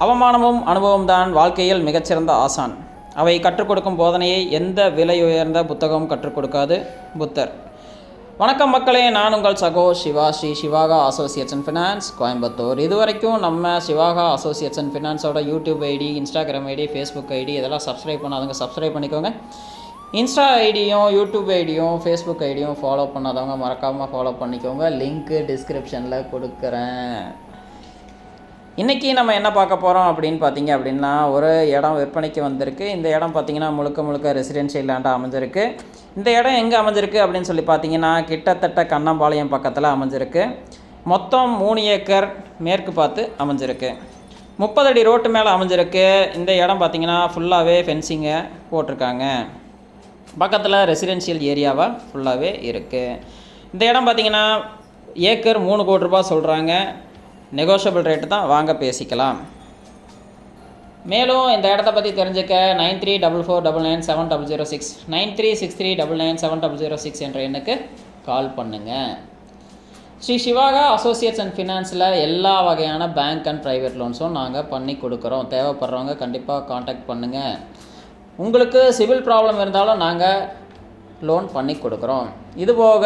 அவமானமும் அனுபவம்தான் வாழ்க்கையில் மிகச்சிறந்த ஆசான். அவை கற்றுக் கொடுக்கும் போதனையை எந்த விலையுயர்ந்த புத்தகமும் கற்றுக் கொடுக்காது. புத்தர். வணக்கம் மக்களே, நான் உங்கள் சகோ Siva, Sri Sivaka associates and finance, Coimbatore. இதுவரைக்கும் நம்ம சிவாகா அசோசியேட்ஸ் அண்ட் ஃபினான்ஸோட YouTube ID, Instagram ID, Facebook ID இதெல்லாம் சப்ஸ்கிரைப் பண்ணாதவங்க சப்ஸ்கிரைப் பண்ணிக்கோங்க. இன்ஸ்டா ஐடியும் யூடியூப் ஐடியும் ஃபேஸ்புக் ஐடியும் ஃபாலோ பண்ணாதவங்க மறக்காமல் ஃபாலோ பண்ணிக்கோங்க. லிங்க்கு டிஸ்கிரிப்ஷனில் கொடுக்குறேன். இன்றைக்கி நம்ம என்ன பார்க்க போகிறோம் அப்படின்னு பார்த்தீங்க அப்படின்னா, ஒரு இடம் விற்பனைக்கு வந்திருக்கு. இந்த இடம் பார்த்திங்கன்னா முழுக்க ரெசிடென்ஷியல் லேண்டாக அமைஞ்சிருக்கு. இந்த இடம் எங்கே அமைஞ்சிருக்கு அப்படின்னு சொல்லி பார்த்தீங்கன்னா, கிட்டத்தட்ட கண்ணம்பாளையம் பக்கத்தில் அமைஞ்சிருக்கு. மொத்தம் 3 ஏக்கர் மேற்கு பார்த்து அமைஞ்சிருக்கு. 30 அடி ரோட்டு மேலே அமைஞ்சிருக்கு. இந்த இடம் பார்த்திங்கன்னா ஃபுல்லாகவே ஃபென்சிங்கை போட்டிருக்காங்க. பக்கத்தில் ரெசிடென்ஷியல் ஏரியாவாக ஃபுல்லாகவே இருக்குது. இந்த இடம் பார்த்திங்கன்னா ஏக்கர் 3 கோடி ரூபாய் சொல்கிறாங்க. நெகோஷியபிள் ரேட்டு தான், வாங்க பேசிக்கலாம். மேலும் இந்த இடத்த பற்றி தெரிஞ்சுக்க 9344997006 9363997006 என்ற எண்ணுக்கு கால் பண்ணுங்கள். ஸ்ரீ சிவாகா அசோசியேட்ஸ் அண்ட் ஃபினான்ஸில் எல்லா வகையான பேங்க் அண்ட் ப்ரைவேட் லோன்ஸும் நாங்கள் பண்ணி கொடுக்குறோம். தேவைப்படுறவங்க கண்டிப்பாக காண்டாக்ட் பண்ணுங்கள். உங்களுக்கு சிவில் ப்ராப்ளம் இருந்தாலும் நாங்கள் லோன் பண்ணி கொடுக்குறோம். இதுபோக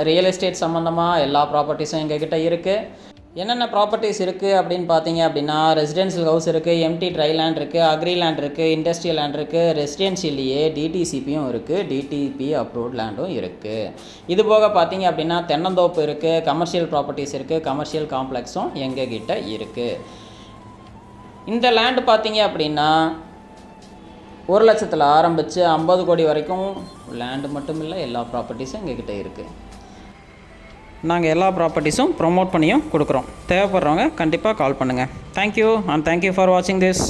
ரியல் எஸ்டேட் சம்மந்தமாக எல்லா ப்ராப்பர்ட்டிஸும் எங்ககிட்ட இருக்குது. என்னென்ன ப்ராப்பர்ட்டிஸ் இருக்குது அப்படின்னு பார்த்தீங்க அப்படின்னா, ரெசிடென்ஷியல் ஹவுஸ் இருக்குது, எம்டி ட்ரை லேண்ட் இருக்குது, அக்ரி லேண்ட் இருக்குது, இண்டஸ்ட்ரியல் லேண்ட் இருக்குது, ரெசிடென்ஷியல்லையே டிடிசிபியும் இருக்குது, டிடிபி அப்ரூவ்ட் லேண்டும் இருக்குது. இது போக பார்த்தீங்க அப்படின்னா தென்னந்தோப்பு இருக்குது, கமர்ஷியல் ப்ராப்பர்ட்டிஸ் இருக்குது, கமர்ஷியல் காம்ப்ளெக்ஸும் எங்ககிட்ட இருக்குது. இந்த லேண்டு பார்த்தீங்க அப்படின்னா 1 லட்சத்தில் ஆரம்பித்து 50 கோடி வரைக்கும் லேண்டு மட்டும் இல்லை, எல்லா ப்ராப்பர்ட்டிஸும் எங்ககிட்ட இருக்குது. நாங்கள் எல்லா ப்ராப்பர்ட்டிஸும் ப்ரொமோட் பண்ணியும் கொடுக்குறோம். தேவைப்படுறவங்க கண்டிப்பாக கால் பண்ணுங்கள். தேங்க்யூ அண்ட் தேங்க்யூ ஃபார் வாட்சிங் திஸ்.